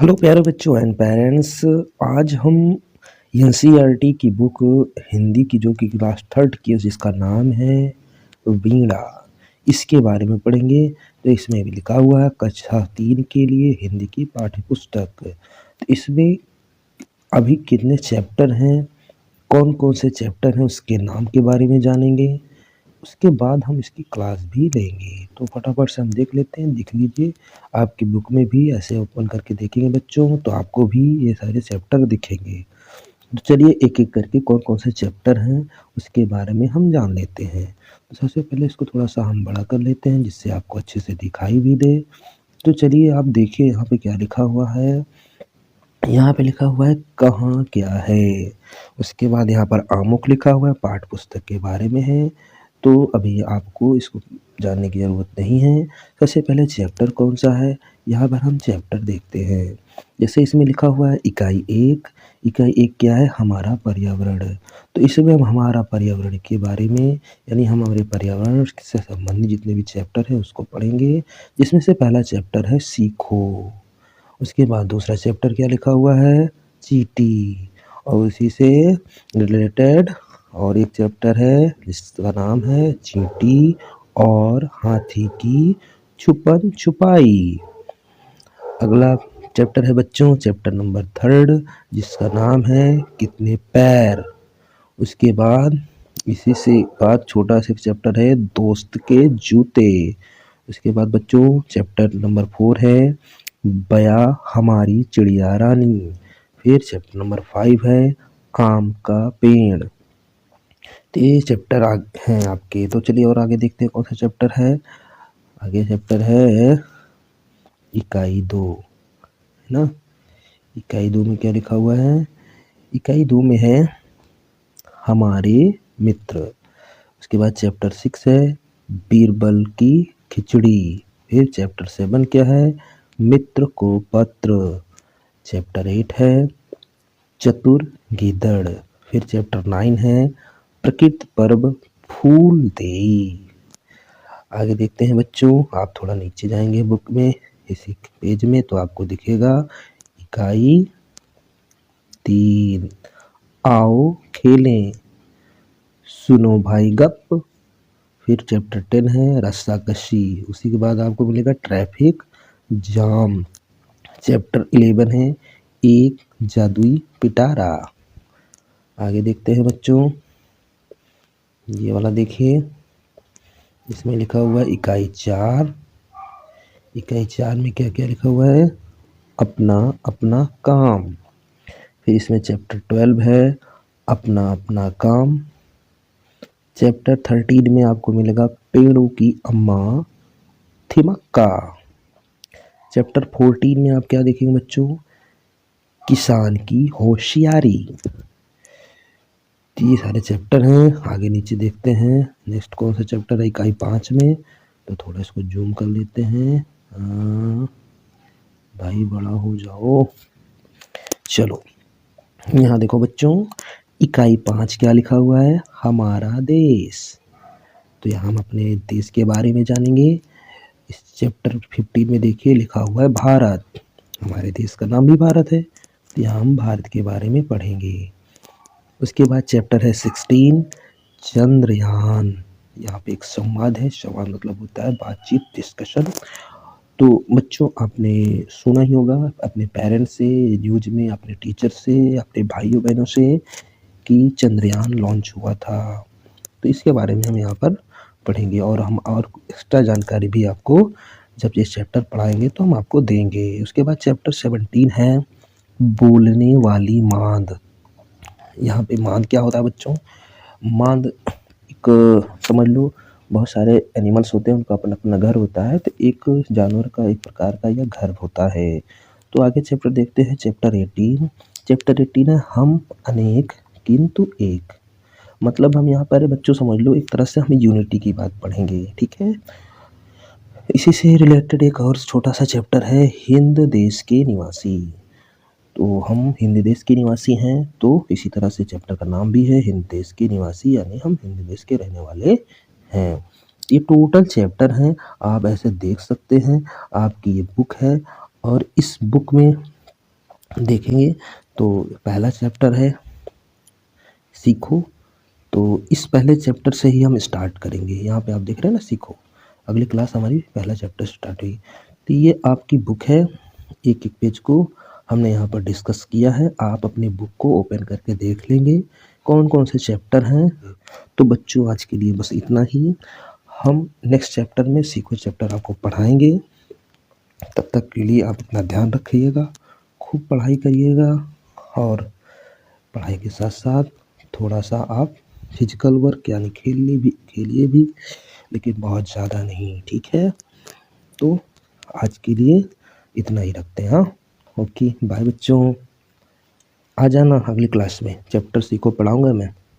Hello प्यारे बच्चों and parents. आज हम एनसीईआरटी की बुक हिंदी की जो कि क्लास थर्ड की है जिसका नाम है वीणा, इसके बारे में पढ़ेंगे। तो इसमें भी लिखा हुआ है कक्षा 3 के लिए हिंदी की पाठ्य पुस्तक। तो इसमें अभी कितने चैप्टर हैं, कौन कौन से चैप्टर हैं उसके नाम के बारे में जानेंगे। उसके बाद हम इसकी क्लास भी लेंगे। तो फटाफट से हम देख लेते हैं। देख लीजिए, आपकी बुक में भी ऐसे ओपन करके देखेंगे बच्चों तो आपको भी ये सारे चैप्टर दिखेंगे। तो चलिए एक एक करके कौन कौन से चैप्टर हैं उसके बारे में हम जान लेते हैं। तो सबसे पहले इसको थोड़ा सा हम बड़ा कर लेते हैं जिससे आपको अच्छे से दिखाई भी दे। तो चलिए आप देखिए यहाँ पे क्या लिखा हुआ है। यहाँ पे लिखा हुआ है कहाँ क्या है। उसके बाद यहाँ पर आमुख लिखा हुआ है, पाठ्य पुस्तक के बारे में है। तो अभी आपको इसको जानने की ज़रूरत नहीं है। सबसे पहले चैप्टर कौन सा है, यहाँ पर हम चैप्टर देखते हैं। जैसे इसमें लिखा हुआ है इकाई 1। इकाई 1 क्या है, हमारा पर्यावरण। तो इसमें हम हमारा पर्यावरण के बारे में यानी हम हमारे पर्यावरण से संबंधित जितने भी चैप्टर हैं उसको पढ़ेंगे। जिसमें से पहला चैप्टर है सीखो। उसके बाद दूसरा चैप्टर क्या लिखा हुआ है, चींटी। और उसी से रिलेटेड और एक चैप्टर है जिसका नाम है चींटी और हाथी की छुपन छुपाई। अगला चैप्टर है बच्चों चैप्टर नंबर 3 जिसका नाम है कितने पैर। उसके बाद इसी से बाद छोटा सा चैप्टर है दोस्त के जूते। उसके बाद बच्चों चैप्टर नंबर 4 है बया हमारी चिड़िया रानी। फिर चैप्टर नंबर 5 है आम का पेड़। तो ये चैप्टर हैं आपके। तो चलिए और आगे देखते हैं कौन सा चैप्टर है। आगे चैप्टर है इकाई 2, है ना। इकाई 2 में क्या लिखा हुआ है, इकाई 2 में है हमारे मित्र। उसके बाद चैप्टर 6 है बीरबल की खिचड़ी। फिर चैप्टर 7 क्या है, मित्र को पत्र। चैप्टर 8 है चतुर गीदड़। फिर चैप्टर 9 है प्रकृति पर्व फूल दे। आगे देखते हैं बच्चों, आप थोड़ा नीचे जाएंगे बुक में इसी पेज में तो आपको दिखेगा इकाई 3 आओ खेलें, सुनो भाई गप। फिर चैप्टर 10 है रस्साकशी। उसी के बाद आपको मिलेगा ट्रैफिक जाम। चैप्टर 11 है एक जादुई पिटारा। आगे देखते हैं बच्चों, ये वाला देखिए। इसमें लिखा हुआ है इकाई 4। इकाई 4 में क्या क्या लिखा हुआ है, अपना अपना काम। फिर इसमें चैप्टर 12 है अपना अपना काम। चैप्टर 13 में आपको मिलेगा पेड़ों की अम्मा थिमक्का। चैप्टर 14 में आप क्या देखेंगे बच्चों, किसान की होशियारी। ये सारे चैप्टर हैं। आगे नीचे देखते हैं नेक्स्ट कौन सा चैप्टर है इकाई 5 में। तो थोड़ा इसको जूम कर लेते हैं। भाई बड़ा हो जाओ। चलो यहाँ देखो बच्चों, इकाई 5 क्या लिखा हुआ है, हमारा देश। तो यहाँ हम अपने देश के बारे में जानेंगे। इस चैप्टर 15 में देखिए लिखा हुआ है भारत। हमारे देश का नाम भी भारत है तो यहाँ हम भारत के बारे में पढ़ेंगे। उसके बाद चैप्टर है 16 चंद्रयान। यहाँ पे एक संवाद है, संवाद मतलब होता है बातचीत, डिस्कशन। तो बच्चों आपने सुना ही होगा अपने पेरेंट्स से, न्यूज में, अपने टीचर से, अपने भाइयों बहनों से कि चंद्रयान लॉन्च हुआ था। तो इसके बारे में हम यहाँ पर पढ़ेंगे और हम और एक्स्ट्रा जानकारी भी आपको जब ये चैप्टर पढ़ाएंगे तो हम आपको देंगे। उसके बाद चैप्टर 17 है बोलने वाली मांद। यहाँ पे मांद क्या होता है बच्चों, मांद एक समझ लो बहुत सारे एनिमल्स होते हैं, उनका अपना अपना घर होता है। तो एक जानवर का एक प्रकार का यह घर होता है। तो आगे चैप्टर देखते हैं चैप्टर 18। चैप्टर 18 है हम अनेक किंतु एक। मतलब हम यहाँ पर बच्चों समझ लो एक तरह से हम यूनिटी की बात पढ़ेंगे, ठीक है। इसी से रिलेटेड एक और छोटा सा चैप्टर है हिंद देश के निवासी। तो हम हिंद देश के निवासी हैं तो इसी तरह से चैप्टर का नाम भी है हिंद देश के निवासी, यानी हम हिंद देश के रहने वाले हैं। ये टोटल चैप्टर हैं, आप ऐसे देख सकते हैं। आपकी ये बुक है और इस बुक में देखेंगे। तो पहला चैप्टर है सीखो। तो इस पहले चैप्टर से ही हम स्टार्ट करेंगे। यहाँ पे आप देख रहे हैं ना, सीखो। अगली क्लास हमारी पहला चैप्टर स्टार्ट हुई। तो ये आपकी बुक है, एक एक पेज को हमने यहाँ पर डिस्कस किया है। आप अपनी बुक को ओपन करके देख लेंगे कौन कौन से चैप्टर हैं। तो बच्चों आज के लिए बस इतना ही। हम नेक्स्ट चैप्टर में सीखो चैप्टर आपको पढ़ाएंगे। तब तक के लिए आप अपना ध्यान रखिएगा, खूब पढ़ाई करिएगा, और पढ़ाई के साथ साथ थोड़ा सा आप फिजिकल वर्क यानी खेलिए भी, लेकिन बहुत ज़्यादा नहीं, ठीक है। तो आज के लिए इतना ही रखते हैं। हाँ, ओके, बाय बच्चों। आ जाना अगली क्लास में, चैप्टर सीखो पढ़ाऊँगा मैं।